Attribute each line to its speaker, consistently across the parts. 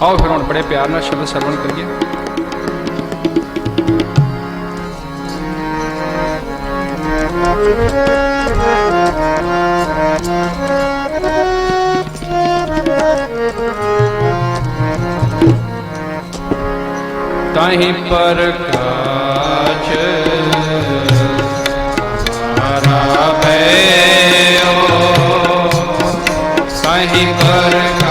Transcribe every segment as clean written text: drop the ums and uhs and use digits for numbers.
Speaker 1: आओ फिर हम बड़े प्यार नाल शब्द श्रवण करिए। ताहि प्रकाश हमारा भयो, ताहि प्रकाश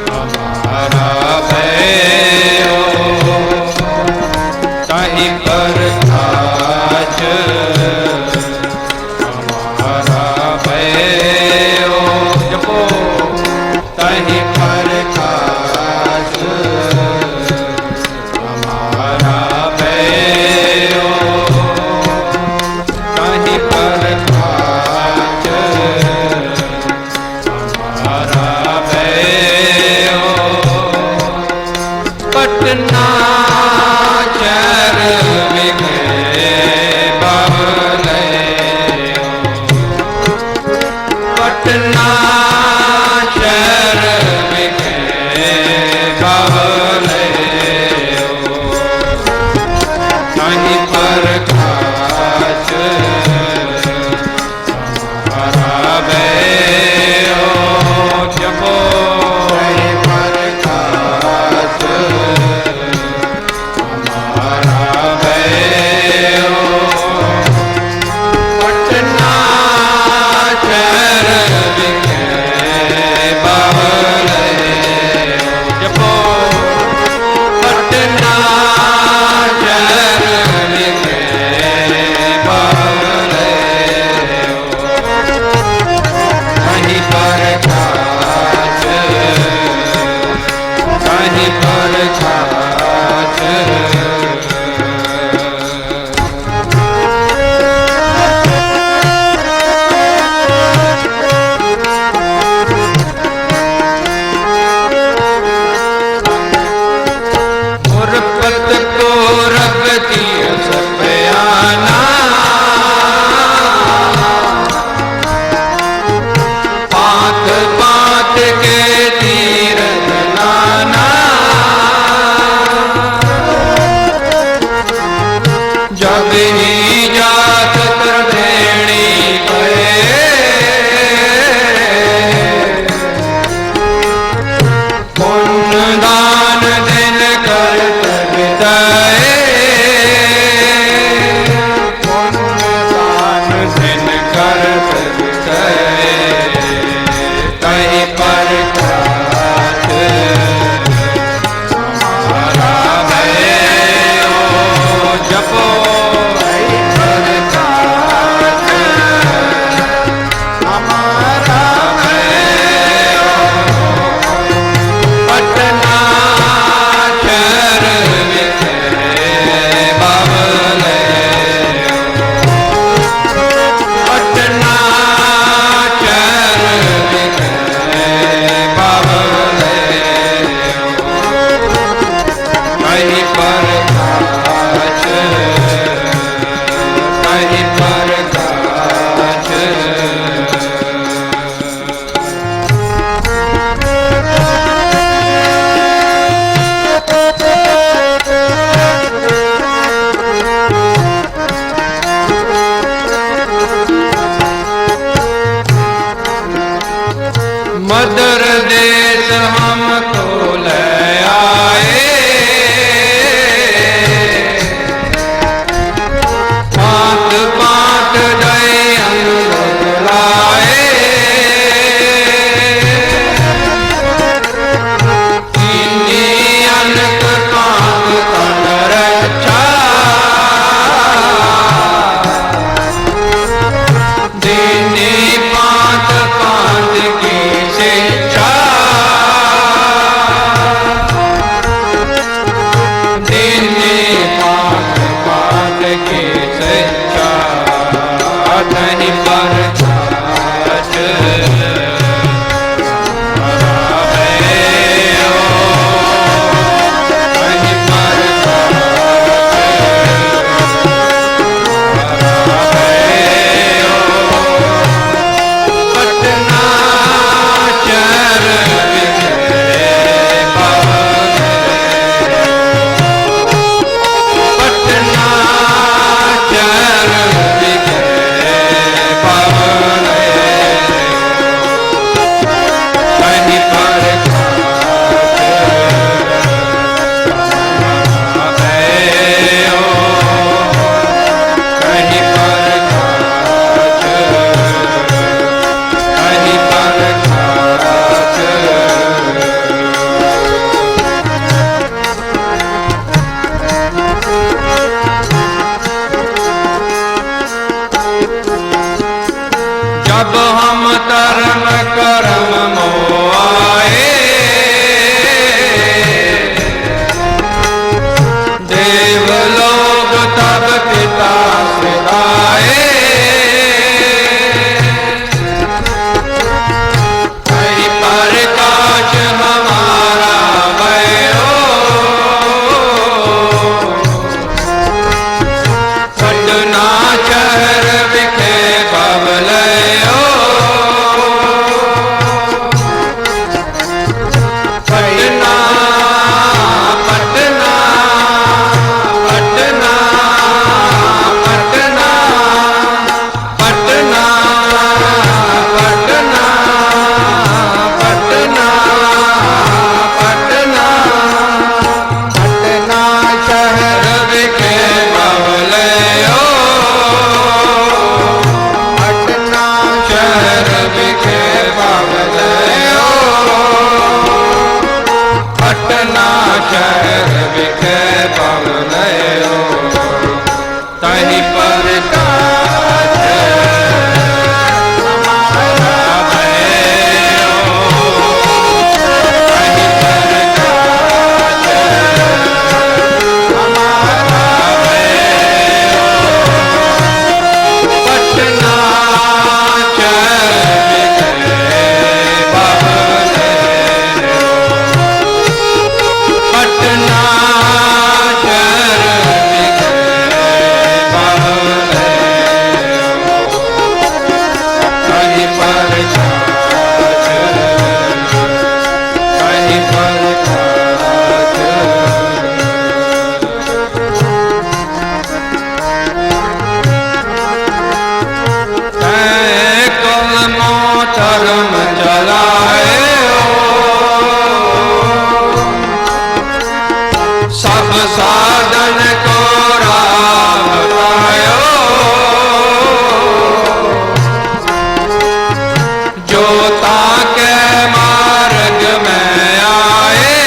Speaker 1: हमारा भयो, ताहि प्रकाश हमारा भयो। जपो ताहि प्रकाश हमारा भयो, ताहि प्रकाश हमारा भयो। पटना शहर विखे बावले, पटना शहर विखे बावले, ताहि प्रकाश हमारा भयो। जपो ताहि प्रकाश हमारा भयो। पटना शहर विखे बावले, जपो पटना शहर विखे बावले, ताहि प्रकाश ताहि प्रकाश। उर्पत को रखती सपयाना, पात पात के तीरथ नाना, जब ही जात कर देनी पड़े, पुण्य दान दिन कर विदाए, पुण्य दान दिन कर विदाए, ताहि प्रकाश हमारा भयो। जपो ताहि प्रकाश हमारा भयो। पटना शहर विखे बावले, पटना शहर विखे बावले, ताहि प्रकाश ताहि प्रकाश। मदर देश हमको ले आए, पात पात दई अंग लाए, इन्हीं अनक कांग तन रक्षा, देने पात पात की शिक्षा, करम मोआए, देवलोक तब पिता सिधाए, कहीं प्रकाश हमारा भयो, पटना शहर विखे बबलयो, पटना पटना पटना पटना पटना पटना पटना पटना पटना शहर विखे बबलयो, पटना शहर विखे बबलयो, पटना शहर विखे बबलयो, तहीं प्रकाश हमारा भयो, तहीं प्रकाश हमारा भयो, पटना शहर विखे बबलयो, पटना शहर विखे बबलयो, कहीं प्रकाश कहीं प्रकाश। तै कुल मोहतरम चलाए हो, सब साधन को राह बतायो, जो ताके मार्ग में आए,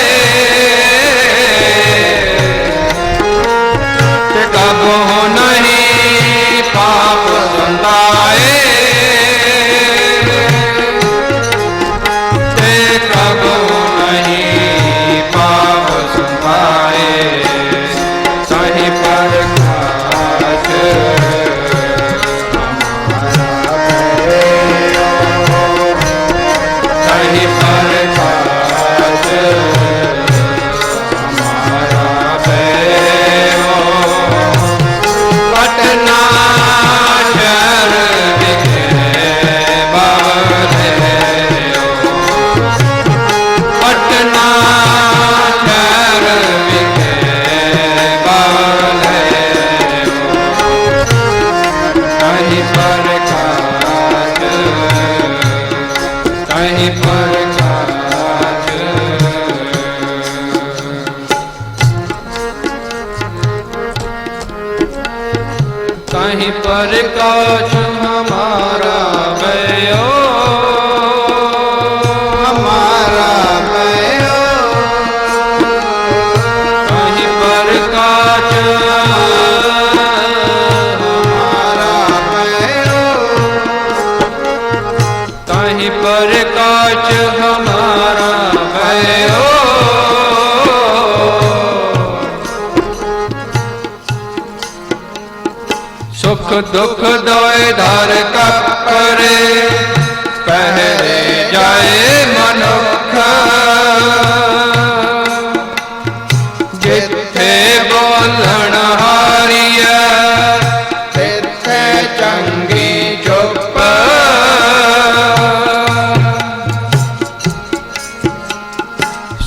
Speaker 1: कि कबहू नहीं पाप संताए, ते कबहू नहीं पाप संताए, सही प्रकाश हमारा भयो, सही प्रकाश हमारा भयो, पटना शहर विखे बबलयो, पटना शहर विखे बबलयो, कहीं प्रकाश कहीं प्रकाश। कहीं प्रकाश हमारा भयो, हमारा भयो, कहीं प्रकाश हमारा भयो, कहीं प्रकाश हमारा भयो, सुख दुख दोए धार का करे, पहरे जाए मनुख, जिथे बोलन हारिया तिथे चंगी चुप,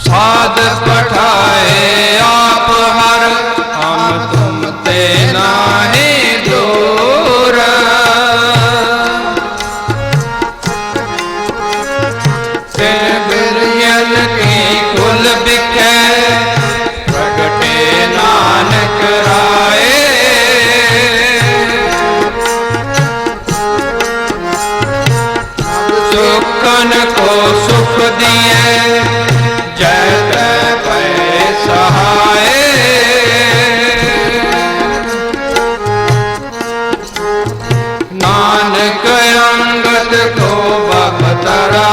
Speaker 1: साध पठाए आप हर, हम तुम ते नाहीं दूर, तिन बिरयन की कुल बिखे, प्रगटे नानक राए, सुखन को सुख दिए, जय पै सहाय, नानक अंगद को बखतरा,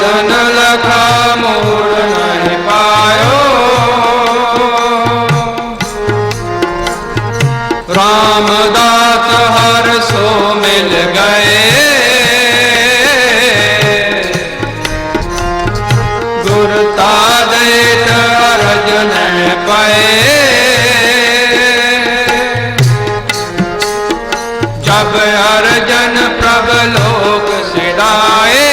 Speaker 1: साधन लखा मूल नहीं पायो। रामदास हर सो मिल गए, गुरता देत अरज न पाए। जब अर्जन प्रभ लोक सिधाए,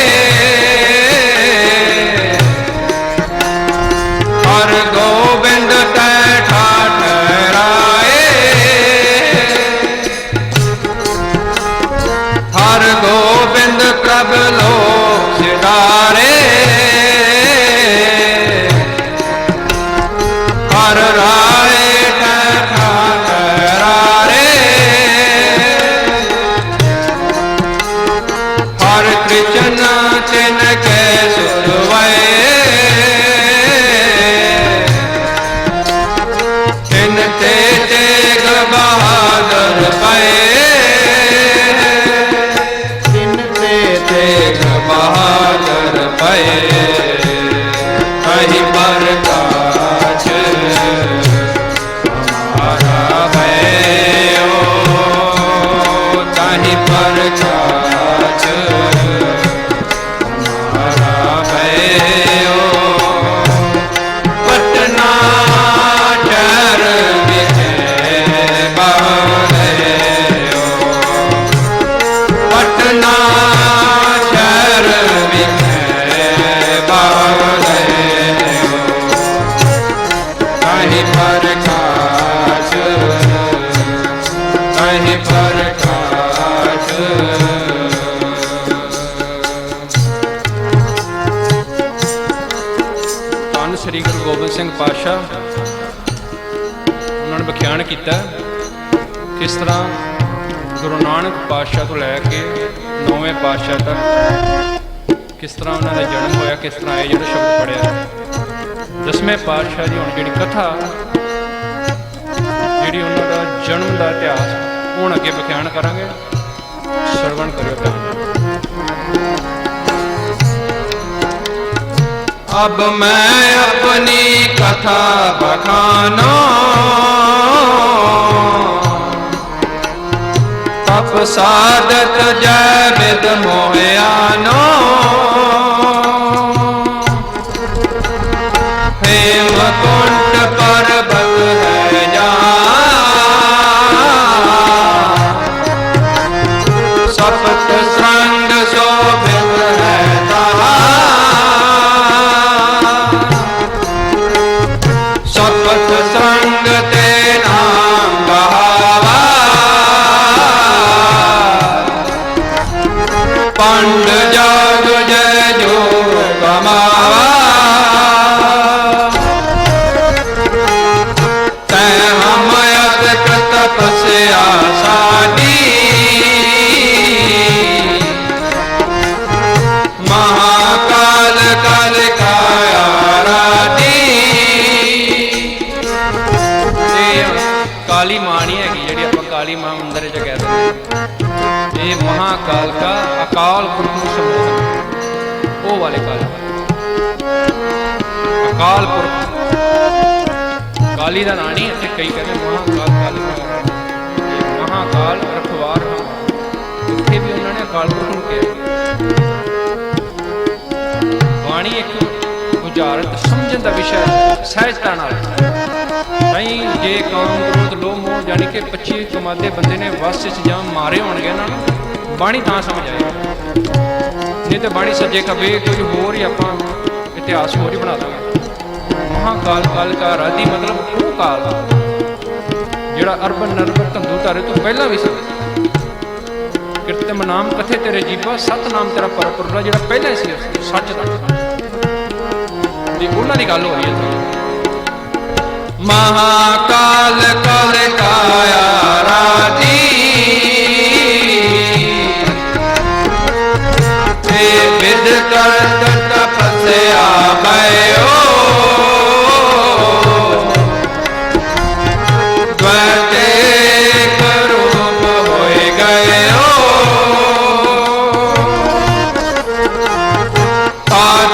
Speaker 1: हर गोविंद तै ठाठराए। हर गोविंद प्रभ लोक सिधारे, हर राय ठाठरारे। हर कृष्ण तिनके सुरवै, तिन ते तेग बहादुर पए। तिन ते तेग बहादुर पए, कहीं प्रकाश हमारा भयो। कहीं प्रकाश हमारा भयो। पटना शहर विखे बहरयो। पटना शहर विखे बहरयो। कहीं प्रकाश कहीं प्रकाश। ਧੰਨ ਸ੍ਰੀ ਗੁਰੂ ਗੋਬਿੰਦ ਸਿੰਘ ਪਾਤਸ਼ਾਹ ਉਹਨਾਂ ਨੇ ਵਿਖਿਆਨ ਕੀਤਾ ਕਿਸ ਤਰ੍ਹਾਂ ਗੁਰੂ ਨਾਨਕ ਪਾਤਸ਼ਾਹ ਤੋਂ ਲੈ ਕੇ 9ਵੇਂ ਪਾਤਸ਼ਾਹ ਤੱਕ ਕਿਸ ਤਰ੍ਹਾਂ ਉਹਨਾਂ ਦਾ ਜਨਮ ਹੋਇਆ, ਕਿਸ ਤਰ੍ਹਾਂ ਇਹ ਜਿਹੜਾ ਸ਼ਬਦ ਪੜਿਆ। 10ਵੇਂ ਪਾਤਸ਼ਾਹ ਦੀ ਹੁਣ ਜਿਹੜੀ ਕਥਾ, ਜਿਹੜੀ ਉਹਨਾਂ ਦਾ ਜਨਮ ਦਾ ਇਤਿਹਾਸ, ਹੁਣ ਅੱਗੇ ਵਿਖਿਆਨ ਕਰਾਂਗੇ। ਸਰਵਣ ਕਰਿਓ ਧਿਆਨ ਨਾਲ। अब मैं अपनी कथा बखानो, तप साधत जय विद मोहयानो। हेमकुंड पर्वत है जहाँ, सप्त श्रृंग शोभित है तहाँ। सप्त श्रृंग ते नाम गहावा, पंड जग जय जो कमावा। तै हम यत तपस्या साधी, महाकाल काल काया राधी। काली माणी हैगी जिहड़ी आपां काली मां मंदिर च कह दिंदे, ये महाकाल का अकाल पुरख नूं संबोधन, वो वाले काल अकाल पुरख। काली का नाम नहीं, इत्थे कई कहते महाकाल काली मां, महाकाल रखवार हाँ, उत्थे भी उन्होंने अकाल पुरख नूं कहा। बाणी एक बुझारत समझण दा विषय सहजता नाल नहीं। जे काम क्रोध लोभ मोह जानी कि 25 कमादे बंदे ने वस च जां मारे होणगे ना, बाणी तां समझ आए। नहीं तो बाणी सज्जे खब्बे कुछ होर ही आपां इतिहास होर ही बना देंगे। महाकाल काल का राधी मतलब वो काल जिहड़ा अरबन नरबन धंधू तारे तो पहला भी सी। किरतम नाम कथे तेरे जीवा, सत नाम तेरा परपुरला, जिहड़ा पहला ही सी सच दा। जी उन्हां दी गल हो रही है। महाकाल काल काया राधी, ते विद करत तपस्या भयो। द्वैतेक रूप होय गयो, काज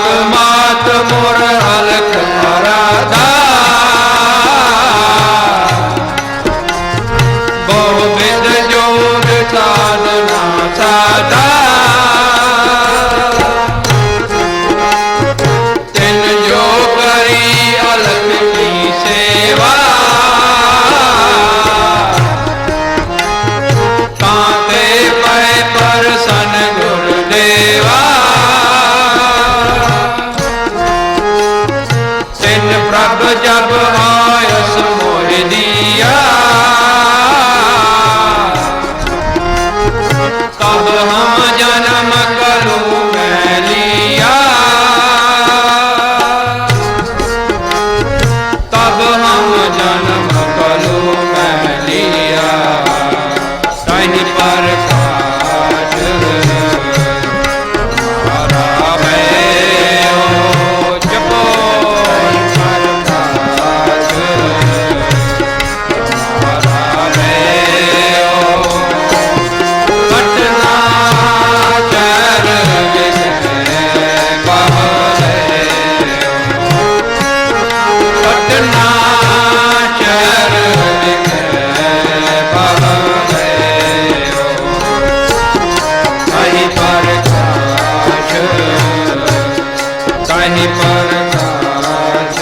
Speaker 2: ਤਾਹੀ ਪ੍ਰਕਾਸ਼।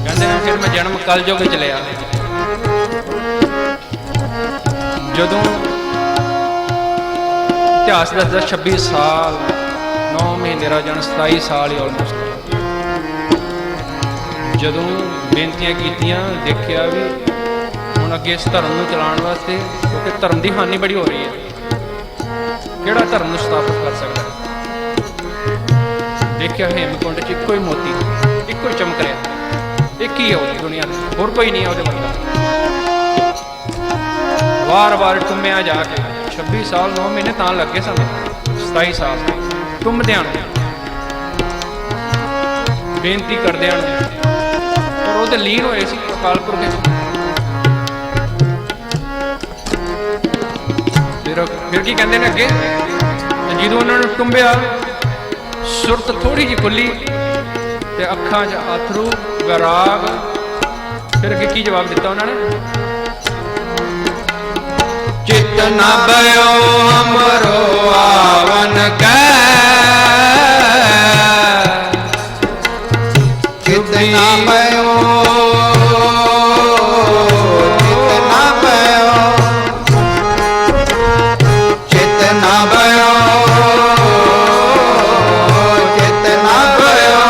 Speaker 1: ਕਹਿੰਦੇ ਨੇ ਫਿਰ ਮੈਂ ਜਨਮ ਕਲਯੁਗ ਚ ਲਿਆ। ਜਦੋਂ ਇਤਿਹਾਸ ਦੱਸਦਾ 26 ਸਾਲ 9 ਮਹੀਨੇ ਰਾਜਨ 27 ਸਾਲ ਹੀ ਆਲਮੋਸਟ। ਜਦੋਂ ਬੇਨਤੀਆਂ ਕੀਤੀਆਂ ਦੇਖਿਆ ਵੀ ਹੁਣ ਅੱਗੇ ਇਸ ਧਰਮ ਨੂੰ ਚਲਾਉਣ ਵਾਸਤੇ, ਕਿਉਂਕਿ ਧਰਮ ਦੀ ਹਾਨੀ ਬੜੀ ਹੋ ਰਹੀ ਹੈ, ਕਿਹੜਾ ਧਰਮ ਨੂੰ ਸਥਾਪਿਤ ਕਰ ਸਕਦਾ। ਦੇਖਿਆ ਹੇਮਕੁੰਡ 'ਚ ਇੱਕੋ ਹੀ ਮੋਤੀ, ਇੱਕੋ ਹੀ ਚਮਕ ਰਿਹਾ, ਇੱਕ ਹੀ ਹੈ ਉਹ ਦੁਨੀਆ ਦੇ, ਹੋਰ ਕੋਈ ਨਹੀਂ ਹੈ ਉਹਦੇ ਵਰਗਾ। ਵਾਰ-ਵਾਰ ਟੁੰਮਿਆ ਜਾ ਕੇ 26 ਸਾਲ 9 ਮਹੀਨੇ ਤਾਂ ਲੱਗੇ ਸਾਨੂੰ, 27 ਸਾਲ ਟੁੰਮਦਿਆਂ ਨੂੰ, ਬੇਨਤੀ ਕਰਦਿਆਂ ਨੂੰ, ਔਰ ਉਹਦੇ ਲੀਨ ਹੋਏ ਸੀ ਅਕਾਲ ਪੁਰਖ ਵਿੱਚ। ਫਿਰ ਕੀ ਕਹਿੰਦੇ ਨੇ ਅੱਗੇ, ਜਦੋਂ ਉਹਨਾਂ ਨੂੰ ਟੁੰਬਿਆ ਸੁਰਤ ਥੋੜੀ ਜਿਹੀ ਖੁੱਲੀ ਤੇ ਅੱਖਾਂ 'ਚ ਅਥਰੂ ਵਿਰਾਗ। ਫਿਰ ਅੱਗੇ ਕੀ ਜਵਾਬ ਦਿੱਤਾ ਉਹਨਾਂ ਨੇ,
Speaker 2: चित न भयो हमरो आवन कै, चित न भयो, चित न भयो, चित न भयो, चित न भयो,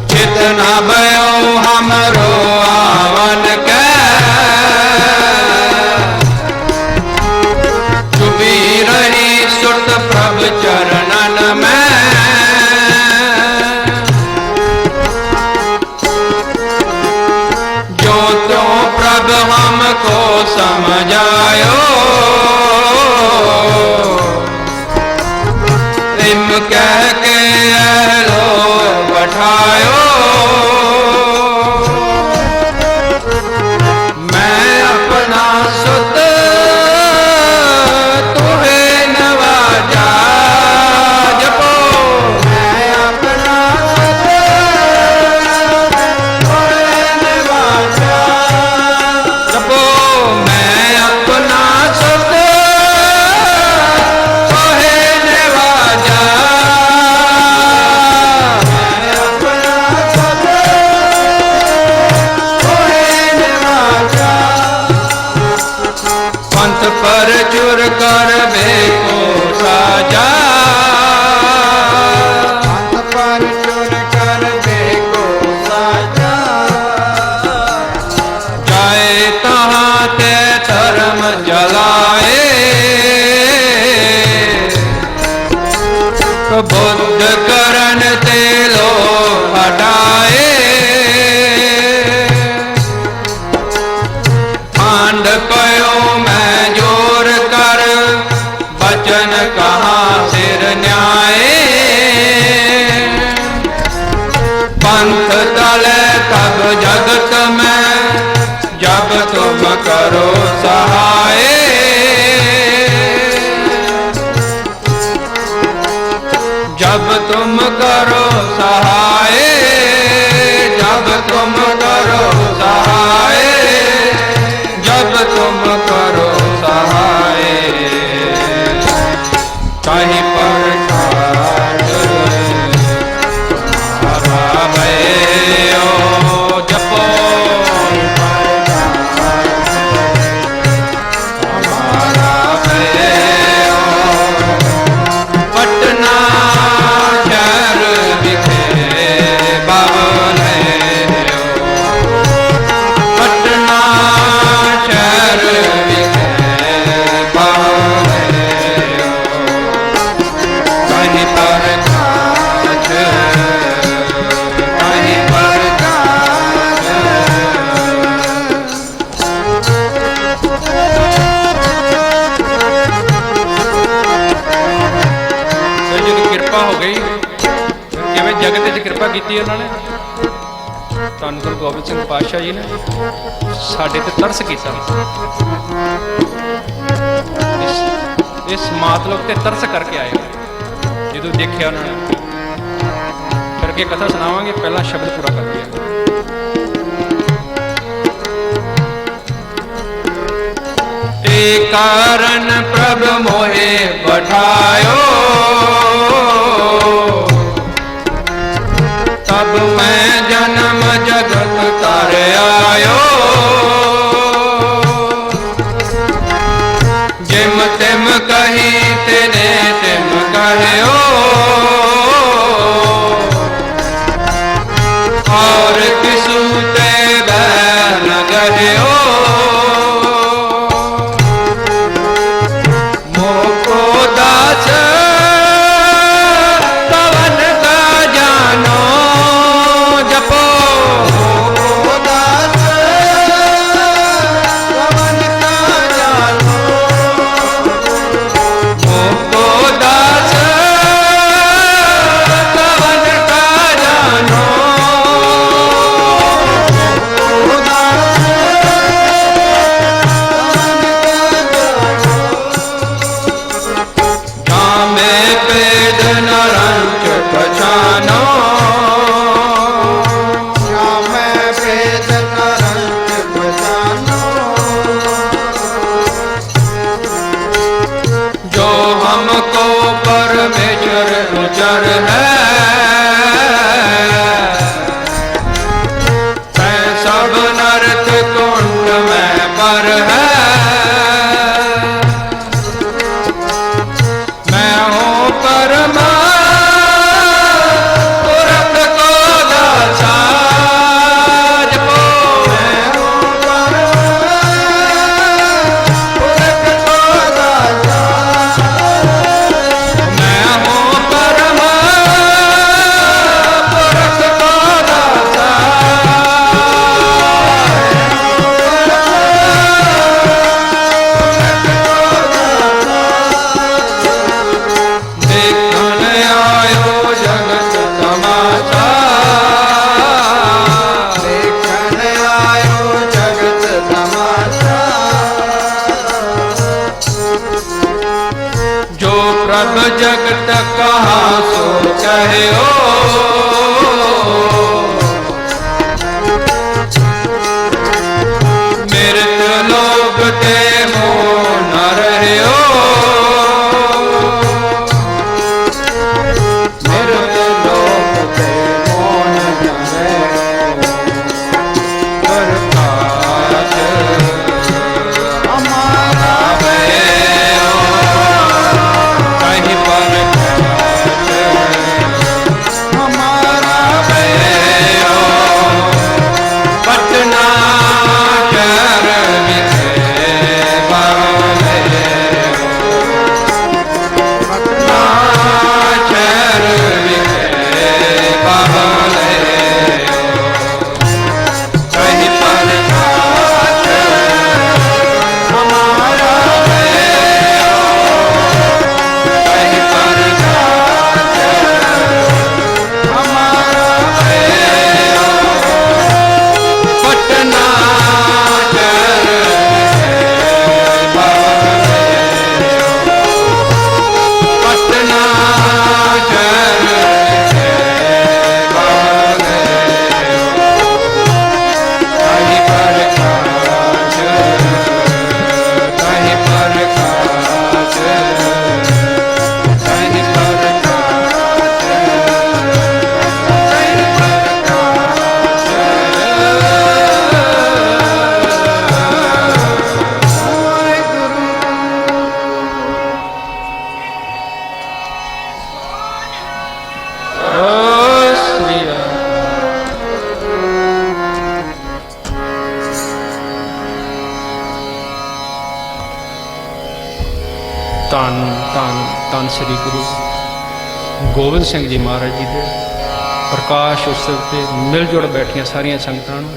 Speaker 2: चित न भयो हमरो आवन कै। प्रभु चरणन में जो तो प्रभु हमको समझायो, इम कह के लो बैठायो। मैं अपना सुत पर चुर कर बेको साजा, पर चुर कर बेको साजा। जाए तहाँ ते धर्म जलाए, बुद्ध करन ते लो हटाए। पांड पयो मैं जोर कर, बचन कहाँ सिर न्याय। पंथ तले तब जगत में, जब तुम करो सहाय। जब तुम करो सहाय, जब तुम करो सहाय, जब तुम करो सहाय। ताहि प्रकाश तुम्हारा भयो जपो, हमारा भयो पटना शहर दिखे बावले। पटना शहर दिखे बावले, कहीं प्रकाश, कहीं प्रकाश।
Speaker 1: ਫਿਰ ਜਦੋਂ ਕਿਰਪਾ ਹੋ ਗਈ, ਕਿਵੇਂ ਜਗਤ 'ਚ ਕਿਰਪਾ ਕੀਤੀ ਉਹਨਾਂ ਨੇ, ਧੰਨ ਗੁਰੂ ਗੋਬਿੰਦ ਸਿੰਘ ਪਾਤਸ਼ਾਹ ਜੀ ਨੇ ਸਾਡੇ ਤੇ ਤਰਸ ਕੀਤਾ। ਇਸ ਮਾਤਲੋਕ ਤੇ ਤਰਸ ਕਰਕੇ ਆਏ ਜਦੋਂ ਦੇਖਿਆ ਉਹਨਾਂ ਨੇ। ਫਿਰ ਅੱਗੇ ਕਥਾ ਸੁਣਾਵਾਂਗੇ, ਪਹਿਲਾਂ ਸ਼ਬਦ ਪੂਰਾ ਕਰ ਦਿਆ।
Speaker 2: कारण प्रभु मोहे बैठायो, गोचर है सब नरक कुंड में पर है मैं हूँ परमा पुरख को दासा जपो मैं हूँ परमा पुरख को दासा मैं हूँ परमा पुरख को दासा देखन आयो जगत तमाशा देखन आयो जगत तमाशा जो प्रभ जगत कहा सो कहो मृत लोग ते मोह न रहो मृत लोग ते मोह न रहो प्रकाश हमारा भयो कहीं पर हमारा भयो पटना शहर विखे बाले पटना शहर विखे बाले कहीं पर हमारा भयो कहीं पर हमारा भयो पटना शहर बाले पटना शहर बाले कहीं पर काज कहीं पर काज कहीं पर काज कहीं पर
Speaker 1: ਧੰਨ ਧੰਨ ਧੰਨ ਸ੍ਰੀ ਗੁਰੂ ਗੋਬਿੰਦ ਸਿੰਘ ਜੀ ਮਹਾਰਾਜ ਜੀ ਦੇ ਪ੍ਰਕਾਸ਼ ਉਤਸਵ ਤੇ ਮਿਲ ਜੁਲ ਬੈਠੀਆਂ ਸਾਰੀਆਂ ਸੰਗਤਾਂ ਨੂੰ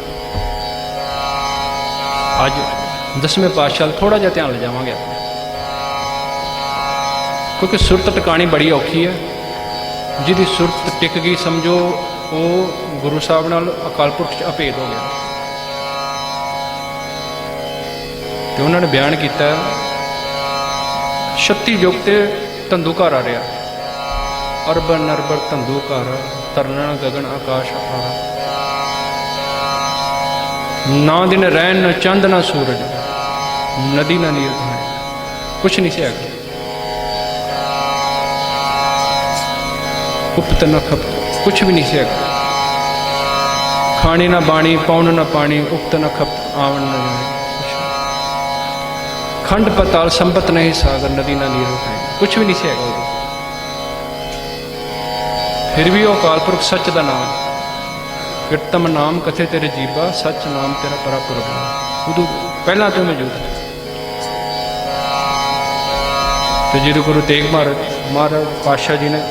Speaker 1: ਅੱਜ ਦਸਵੇਂ ਪਾਤਸ਼ਾਹ ਥੋੜਾ ਜਿਹਾ ਧਿਆਨ ਲਿਜਾਵਾਂਗੇ ਆਪਾਂ ਕਿਉਂਕਿ ਸੁਰਤ ਟਿਕਾਣੀ ਬੜੀ ਔਖੀ ਹੈ ਜਿਹਦੀ ਸੁਰਤ ਟਿਕ ਗਈ ਸਮਝੋ ਉਹ ਗੁਰੂ ਸਾਹਿਬ ਨਾਲ ਅਕਾਲ ਪੁਰਖ 'ਚ ਅਭੇਦ ਹੋ ਗਿਆ ਤੇ ਉਹਨਾਂ ਨੇ ਬਿਆਨ ਕੀਤਾ 36 ਯੁੱਗ ਤੇ ਧੰਦੂਕਾਰ ਆ ਰਿਹਾ ਅਰਬਨ ਨਰਬਰ ਧੰਦੂਕਾਰ ਤਰਨਾ ਗਗਨ ਆਕਾਸ਼ ਆਰਾ ਨਾ ਦਿਨ ਰਹਿਣ ਨਾ ਚੰਦ ਨਾ ਸੂਰਜ ਨਦੀ ਨਾ ਨੀਰ ਕੁਛ ਨਹੀਂ ਸੀ ਹੈਗਾ ਉਪਤ ਨਾ ਖਪ ਕੁਛ ਵੀ ਨਹੀਂ ਸੀ ਹੈਗਾ ਖਾਣੇ ਨਾ ਬਾਣੀ ਪਾਉਣ ਨਾ ਪਾਣੀ ਉਪਤ ਨਾ ਖਪ ਆਵਣ ਨਾ ਜਾਣੇ खंड पताल संपत नहीं सागर नदी ना नीर कुछ भी नहीं से हैगा फिर भी वो अकाल पुरख सच का नाम कीर्तम नाम कथे तेरे जीवा सच नाम तेरा परापुरख उदू पहला तो मौजूद तो जो गुरु तेग महाराज पातशाह जी ने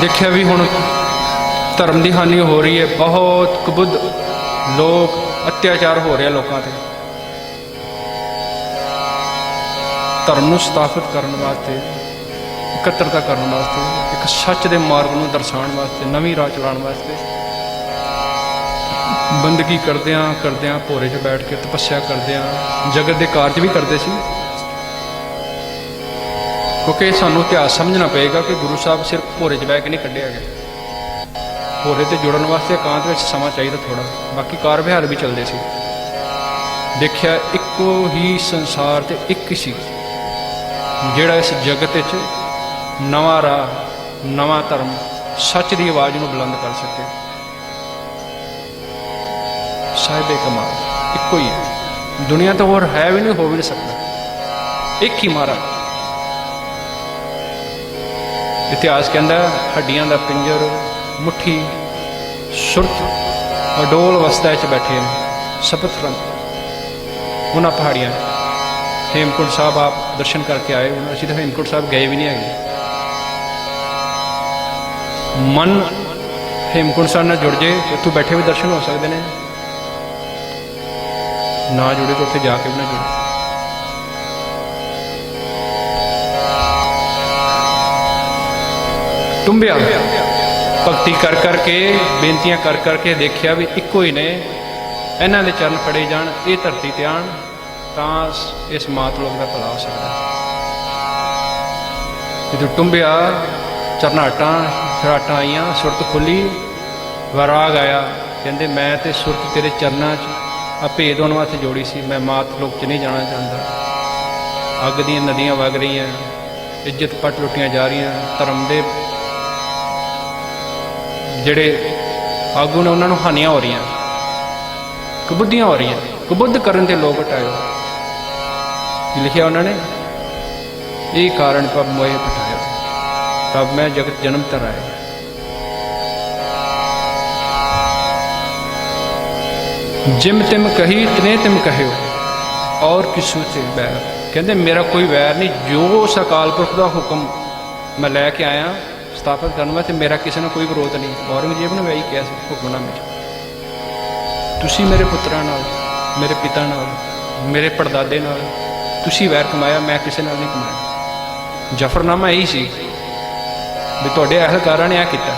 Speaker 1: देखिया भी हुण धर्म की हानि हो रही है बहुत कबुद्ध लोग अत्याचार हो रहा लोगों ते धर्म नूं स्थापित करने वास्ते इकट्ठता करने वास्ते एक सच के मार्ग नूं दर्शाने वास्ते नवीं राह चलाने वास्ते बंदगी करदियां भोरे च बैठ के तपस्या करदियां जगत के कारज भी करते सी क्योंकि सानू इतिहास समझना पेगा कि गुरु साहब सिर्फ भोरे च बह के नहीं कढ़िया गया भोरे से जुड़न वास्ते एकांत में समा चाहिए थोड़ा बाकी कार विहार भी चलते सी देखिया इको ही संसार ते एक ही सी ਜਿਹੜਾ ਇਸ ਜਗਤ ਵਿੱਚ ਨਵਾਂ ਰਾਹ, ਨਵਾਂ ਧਰਮ, ਸੱਚ ਦੀ ਆਵਾਜ਼ ਨੂੰ ਬੁਲੰਦ ਕਰ ਸਕੇ। ਸਾਹਿਬੇ ਕਮਾਲ ਇੱਕੋ ਹੀ ਹੈ, ਦੁਨੀਆ ਤੋਂ ਹੋਰ ਹੈ ਵੀ ਨਹੀਂ, ਹੋ ਵੀ ਨਹੀਂ ਸਕਦਾ, ਇੱਕ ਹੀ ਮਹਾਰਾਜ। ਇਤਿਹਾਸ ਕਹਿੰਦਾ ਹੱਡੀਆਂ ਦਾ ਪਿੰਜਰ, ਮੁੱਠੀ ਸੁਰਤ ਅਡੋਲ ਅਵਸਥਾ 'ਚ ਬੈਠੇ ਨੇ ਸਪਤਰੰਗ ਉਹਨਾਂ ਪਹਾੜੀਆਂ। ਹੇਮਕੁੰਟ ਸਾਹਿਬ ਆਪ ਦਰਸ਼ਨ ਕਰਕੇ ਆਏ, ਹੁਣ ਅਸੀਂ ਤਾਂ ਹੇਮਕੁੰਟ ਸਾਹਿਬ ਗਏ ਵੀ ਨਹੀਂ ਹੈਗੇ। ਮਨ ਹੇਮਕੁੰਟ ਸਾਹਿਬ ਨਾਲ ਜੁੜ ਜੇ, ਉੱਥੋਂ ਬੈਠੇ ਵੀ ਦਰਸ਼ਨ ਹੋ ਸਕਦੇ ਨੇ, ਨਾ ਜੁੜੇ ਤਾਂ ਉੱਥੇ ਜਾ ਕੇ ਵੀ ਨਾ ਜੁੜੇ। ਟੁੰਬਿਆ ਭਗਤੀ ਕਰ ਕਰਕੇ, ਬੇਨਤੀਆਂ ਕਰ ਕਰਕੇ ਦੇਖਿਆ ਵੀ ਇੱਕੋ ਹੀ ਨੇ, ਇਹਨਾਂ ਦੇ ਚਰਨ ਫੜੇ ਜਾਣ, ਇਹ ਧਰਤੀ ਤੇ ਆਣ, ਤਾਂ ਇਸ ਮਾਤ-ਲੋਕ ਦਾ ਭਲਾ ਹੋ ਸਕਦਾ। ਜਦੋਂ ਟੁੰਬਿਆ, ਚਰਨਾਟਾਂ ਖਰਾਟਾਂ ਆਈਆਂ, ਸੁਰਤ ਖੁੱਲੀ, ਵਰਾਗ ਆਇਆ, ਕਹਿੰਦੇ ਮੈਂ ਤੇ ਸੁਰਤ ਤੇਰੇ ਚਰਨਾਂ 'ਚ ਆ ਭੇਦ ਉਹਨਾਂ ਵਾਸਤੇ ਜੋੜੀ ਸੀ, ਮੈਂ ਮਾਤ-ਲੋਕ 'ਚ ਨਹੀਂ ਜਾਣਾ ਚਾਹੁੰਦਾ। ਅੱਗ ਦੀਆਂ ਨਦੀਆਂ ਵਗ ਰਹੀਆਂ, ਇੱਜ਼ਤ ਪੱਟ ਲੁੱਟੀਆਂ ਜਾ ਰਹੀਆਂ, ਧਰਮ ਦੇ ਜਿਹੜੇ ਆਗੂ ਨੇ ਉਹਨਾਂ ਨੂੰ ਹਾਨੀਆਂ ਹੋ ਰਹੀਆਂ, ਕਬੁੱਧੀਆਂ ਹੋ ਰਹੀਆਂ, ਕਬੁੱਧ ਕਰਨ ਦੇ ਲੋਕ ਹਟਾਇਓ। ਕੀ ਲਿਖਿਆ ਉਹਨਾਂ ਨੇ? ਇਹ ਕਾਰਨ ਪਬ ਮੋਏ ਪਠਾਇਓ, ਤਬ ਮੈਂ ਜਗਤ ਜਨਮ ਤਰ ਆਇਆ। ਜਿਮ ਤਿਮ ਕਹੀ ਤਨੇ ਤਿਮ ਕਹਿਓ, ਔਰ ਕਿਸੂ ਤੇ ਵੈਰ। ਕਹਿੰਦੇ ਮੇਰਾ ਕੋਈ ਵੈਰ ਨਹੀਂ, ਜੋ ਉਸ ਅਕਾਲ ਪੁਰਖ ਦਾ ਹੁਕਮ ਮੈਂ ਲੈ ਕੇ ਆਇਆ ਸਥਾਪਿਤ ਕਰਨ ਵਾਸਤੇ, ਮੇਰਾ ਕਿਸੇ ਨੂੰ ਕੋਈ ਵਿਰੋਧ ਨਹੀਂ। ਔਰੰਗਜ਼ੇਬ ਨੇ ਵੀ ਇਹੀ ਕਿਹਾ ਸੀ ਹੁਕਮਨਾਮੇ 'ਚ, ਤੁਸੀਂ ਮੇਰੇ ਪੁੱਤਰਾਂ ਨਾਲ, ਮੇਰੇ ਪਿਤਾ ਨਾਲ, ਮੇਰੇ ਪੜਦਾਦੇ ਨਾਲ ਤੁਸੀਂ ਵੈਰ ਕਮਾਇਆ, ਮੈਂ ਕਿਸੇ ਨਾਲ ਨਹੀਂ ਕਮਾਇਆ। ਜਫਰਨਾਮਾ ਇਹੀ ਸੀ ਵੀ ਤੁਹਾਡੇ ਅਹਿਲਕਾਰਾਂ ਨੇ ਇਹ ਕੀਤਾ,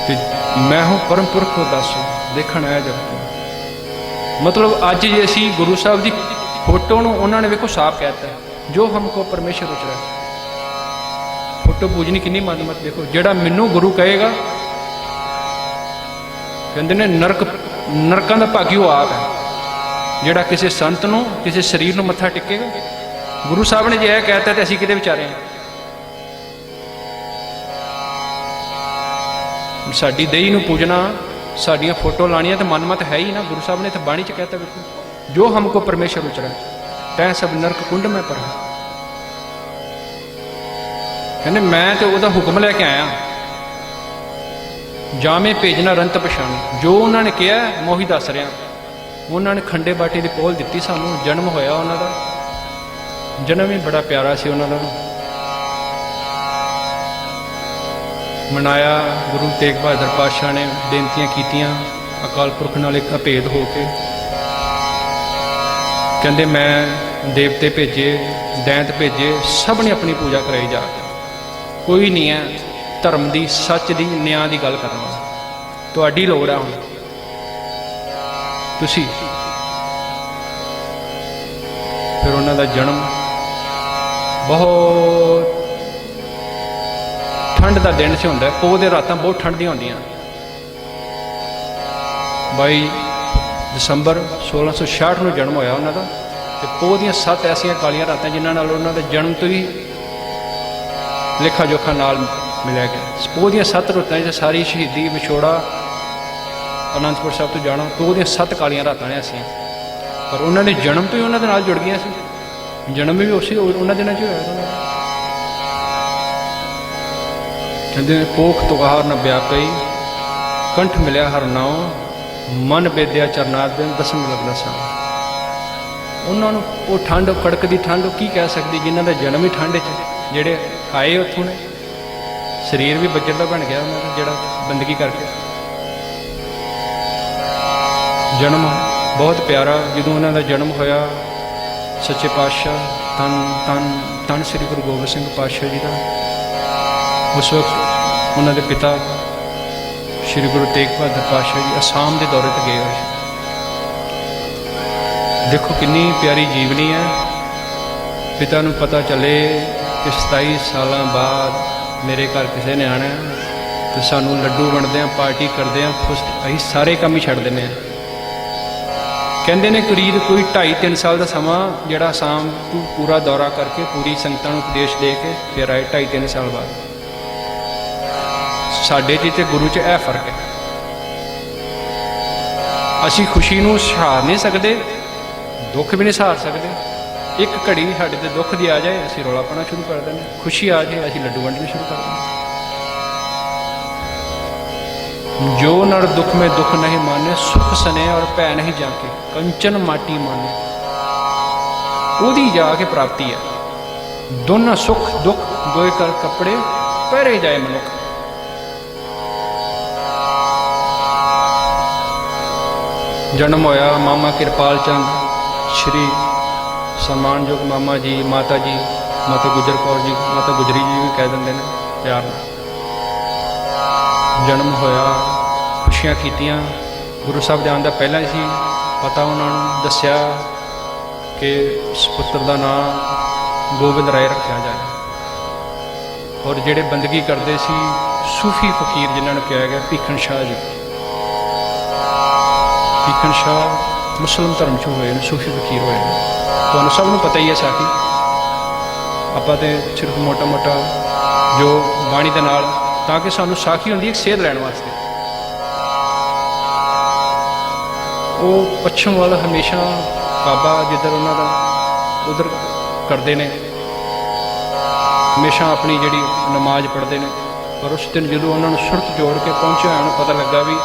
Speaker 1: ਤੇ ਮੈਂ ਹੂੰ ਪਰਮ ਪੁਰਖ ਕੋ ਦੱਸੋ ਦੇਖਣ ਆਇਆ ਜਗਤ। ਮਤਲਬ ਅੱਜ ਜੇ ਅਸੀਂ ਗੁਰੂ ਸਾਹਿਬ ਦੀ ਫੋਟੋ ਨੂੰ, ਉਹਨਾਂ ਨੇ ਵੇਖੋ ਸਾਫ਼ ਕਹਿਤਾ, ਜੋ ਹਮਕੋ ਪਰਮੇਸ਼ਰ ਉਚਰਾ। ਫੋਟੋ ਪੂਜਨੀ ਕਿੰਨੀ ਮਾਨਮਤ ਦੇਖੋ। ਜਿਹੜਾ ਮੈਨੂੰ ਗੁਰੂ ਕਹੇਗਾ, ਕਹਿੰਦੇ ਨੇ ਨਰਕਾਂ ਦਾ ਭਾਗੀ ਉਹ ਆਪ ਹੈ, ਜਿਹੜਾ ਕਿਸੇ ਸੰਤ ਨੂੰ, ਕਿਸੇ ਸਰੀਰ ਨੂੰ ਮੱਥਾ ਟੇਕੇਗਾ। ਗੁਰੂ ਸਾਹਿਬ ਨੇ ਜੇ ਇਹ ਕਹਿਤਾ ਤੇ ਅਸੀਂ ਕਿਤੇ ਵਿਚਾਰੇ ਹਾਂ। ਸਾਡੀ ਦੇਹੀ ਨੂੰ ਪੂਜਣਾ, ਸਾਡੀਆਂ ਫੋਟੋ ਲਾਣੀਆਂ ਤੇ ਮਨਮਤ ਹੈ ਹੀ ਨਾ। ਗੁਰੂ ਸਾਹਿਬ ਨੇ ਤਾਂ ਬਾਣੀ 'ਚ ਕਹਿਤਾ, ਵੇਖੋ ਜੋ ਹਮਕੋ ਪਰਮੇਸ਼ਰ ਉਚਰਾ ਤੈ ਸਭ ਨਰਕ ਕੁੰਡ ਮੈਂ ਪਰ। ਕਹਿੰਦੇ ਮੈਂ ਤੇ ਉਹਦਾ ਹੁਕਮ ਲੈ ਕੇ ਆਇਆ, ਜਾਮੇ ਭੇਜਣਾ ਰੰਤ ਪਛਾਣ। ਜੋ ਉਹਨਾਂ ਨੇ ਕਿਹਾ ਮੋਹੀ ਦੱਸ ਰਿਹਾ। ਉਹਨਾਂ ਨੇ ਖੰਡੇ ਬਾਟੇ ਦੀ ਪੋਲ ਦਿੱਤੀ ਸਾਨੂੰ, ਜਨਮ ਹੋਇਆ ਉਹਨਾਂ ਦਾ, ਜਨਮ ਵੀ ਬੜਾ ਪਿਆਰਾ ਸੀ ਉਹਨਾਂ ਦਾ, ਮਨਾਇਆ। ਗੁਰੂ ਤੇਗ ਬਹਾਦਰ ਪਾਤਸ਼ਾਹ ਨੇ ਬੇਨਤੀਆਂ ਕੀਤੀਆਂ ਅਕਾਲ ਪੁਰਖ ਨਾਲ ਇੱਕ ਅਭੇਦ ਹੋ ਕੇ। ਕਹਿੰਦੇ ਮੈਂ ਦੇਵਤੇ ਭੇਜੇ, ਦੈਂਤ ਭੇਜੇ, ਸਭ ਨੇ ਆਪਣੀ ਪੂਜਾ ਕਰਾਈ ਜਾ ਕੇ। ਕੋਈ ਨਹੀਂ ਹੈ ਧਰਮ ਦੀ, ਸੱਚ ਦੀ, ਨਿਆਂ ਦੀ ਗੱਲ ਕਰਨ ਵਾਲਾ। ਤੁਹਾਡੀ ਲੋੜ ਹੈ ਹੁਣ, ਤੁਸੀਂ। ਫਿਰ ਉਹਨਾਂ ਦਾ ਜਨਮ ਬਹੁਤ ਠੰਡ ਦਾ ਦਿਨ ਸੀ ਹੁੰਦਾ, ਪੋਹ ਦੇ ਰਾਤਾਂ ਬਹੁਤ ਠੰਡ ਦੀਆਂ ਹੁੰਦੀਆਂ। 22 ਦਸੰਬਰ 1666 ਨੂੰ ਜਨਮ ਹੋਇਆ ਉਹਨਾਂ ਦਾ, ਤੇ ਪੋਹ ਦੀਆਂ 7 ਐਸੀਆਂ ਕਾਲੀਆਂ ਰਾਤਾਂ ਜਿਨ੍ਹਾਂ ਨਾਲ ਉਹਨਾਂ ਦੇ ਜਨਮ ਤੋਂ ਹੀ ਲੇਖਾ ਜੋਖਾ ਨਾਲ ਮਿਲਿਆ ਗਿਆ। ਪੋਹ ਦੀਆਂ 7 ਰੁੱਤਾਂ 'ਚ ਸਾਰੀ ਸ਼ਹੀਦੀ, ਵਿਛੋੜਾ, ਅਨੰਦਪੁਰ ਸਾਹਿਬ ਤੋਂ ਜਾਣਾ, ਪੋਹ ਦੀਆਂ 7 ਕਾਲੀਆਂ ਰਾਤਾਂ ਨੇ ਐਸੀਆਂ। ਪਰ ਉਹਨਾਂ ਨੇ ਜਨਮ ਤੋਂ ਹੀ ਉਹਨਾਂ ਦੇ ਨਾਲ ਜੁੜ ਗਈਆਂ ਸੀ। ਜਨਮ ਵੀ ਉਸੇ ਉਹਨਾਂ ਦਿਨਾਂ 'ਚ ਹੋਇਆ ਉਹਨਾਂ ਦਾ। ਕਹਿੰਦੇ ਨੇ ਪੋਖ ਤੁਹਾਰ ਨ ਵਿਆਪਈ, ਕੰਠ ਮਿਲਿਆ ਹਰ ਨਾਉ, ਮਨ ਬੇਦਿਆ ਚਰਨਾਰ ਦਿਨ ਦਸਮ ਲੱਗਦਾ ਸਾਂ। ਉਹਨਾਂ ਨੂੰ ਉਹ ਠੰਡ, ਕੜਕਦੀ ਠੰਡ ਕੀ ਕਹਿ ਸਕਦੀ, ਜਿਨ੍ਹਾਂ ਦਾ ਜਨਮ ਹੀ ਠੰਡ 'ਚ, ਜਿਹੜੇ ਆਏ ਉੱਥੋਂ ਨੇ, ਸਰੀਰ ਵੀ ਬੱਜਰ ਦਾ ਬਣ ਗਿਆ ਉਹਨਾਂ ਦਾ, ਜਿਹੜਾ ਬੰਦਗੀ ਕਰਕੇ। ਜਨਮ ਬਹੁਤ ਪਿਆਰਾ। ਜਦੋਂ ਉਹਨਾਂ ਦਾ ਜਨਮ ਹੋਇਆ, ਸੱਚੇ ਪਾਤਸ਼ਾਹ ਧੰਨ ਸ੍ਰੀ ਗੁਰੂ ਗੋਬਿੰਦ ਸਿੰਘ ਪਾਤਸ਼ਾਹ ਜੀ ਦਾ, ਉਸ ਵਕਤ ਉਹਨਾਂ ਦੇ ਪਿਤਾ ਸ੍ਰੀ ਗੁਰੂ ਤੇਗ ਬਹਾਦਰ ਪਾਤਸ਼ਾਹ ਜੀ ਅਸਾਮ ਦੇ ਦੌਰੇ 'ਤੇ ਗਏ ਹੋਏ ਸੀ। ਦੇਖੋ ਕਿੰਨੀ ਪਿਆਰੀ ਜੀਵਨੀ ਹੈ। ਪਿਤਾ ਨੂੰ ਪਤਾ ਚੱਲੇ ਕਿ 27 ਸਾਲਾਂ ਬਾਅਦ ਮੇਰੇ ਘਰ ਕਿਸੇ ਨੇ ਆਉਣਾ, ਤੇ ਸਾਨੂੰ ਲੱਡੂ ਵੰਡਦੇ ਹਾਂ, ਪਾਰਟੀ ਕਰਦੇ ਹਾਂ, ਅਸੀਂ ਸਾਰੇ ਕੰਮ ਹੀ ਛੱਡ ਦਿੰਦੇ ਹਾਂ। ਕਹਿੰਦੇ ਨੇ ਕਰੀਬ ਕੋਈ 2.5-3 ਸਾਲ ਦਾ ਸਮਾਂ ਜਿਹੜਾ ਆਸਾਮ ਤੋਂ ਪੂਰਾ ਦੌਰਾ ਕਰਕੇ ਪੂਰੀ ਸੰਗਤਾਂ ਨੂੰ ਉਪਦੇਸ਼ ਦੇ ਕੇ ਫਿਰ ਆਏ 2.5-3 ਸਾਲ ਬਾਅਦ। ਸਾਡੇ 'ਚ ਤੇ ਗੁਰੂ 'ਚ ਇਹ ਫਰਕ ਹੈ। ਅਸੀਂ ਖੁਸ਼ੀ ਨੂੰ ਸਹਾਰ ਨਹੀਂ ਸਕਦੇ, ਦੁੱਖ ਵੀ ਨਹੀਂ ਸਹਾਰ ਸਕਦੇ। ਇੱਕ ਘੜੀ ਸਾਡੇ ਤੇ ਦੁੱਖ ਦੀ ਆ ਜਾਏ ਅਸੀਂ ਰੌਲਾ ਪਾਉਣਾ ਸ਼ੁਰੂ ਕਰ ਦਿੰਦੇ, ਖੁਸ਼ੀ ਆ ਜਾਏ ਅਸੀਂ ਲੱਡੂ ਵੰਡਣੇ ਸ਼ੁਰੂ ਕਰ ਦਿੰਦੇ। जो नर दुख में दुख नहीं माने, सुख सने और पै नहीं जाके, कंचन माटी माने, ओदी जाके प्राप्ति है। दोनों सुख दुख दोए कर कपड़े पहरे जाए मनुख। जन्म होया मामा किरपाल चंद, श्री सम्मानयोग मामा जी, माता गुजर कौर जी, माता गुजरी जी भी कह देंगे ने प्यार नाल। जन्म होया, खुशियां कीतियां, गुरु साहब जान दा पहला ही सी पता, उन्होंने दसिया कि उस पुत्र का नाम गोबिंद राय रखा जाए। और जेड़े बंदगी करते सी सूफी फकीर जिन्होंने कहा गया भीखन शाह जी, भीखन शाह मुस्लिम धर्म च हुए, सूफी फकीर हुए। तो सबनों पता ही है साथी, आपां ते सिर्फ मोटा मोटा जो बाणी दे नाल ताकि सानू साखी होंदी एक सेध लैण वास्ते। वो पश्चिम वाल हमेशा बाबा जिधर उन्होंने उधर करते हैं, हमेशा अपनी जी नमाज पढ़ते हैं। पर उस दिन जो उन्होंने सुरत जोड़ के पहुँचे, उन्होंने पता लगा भी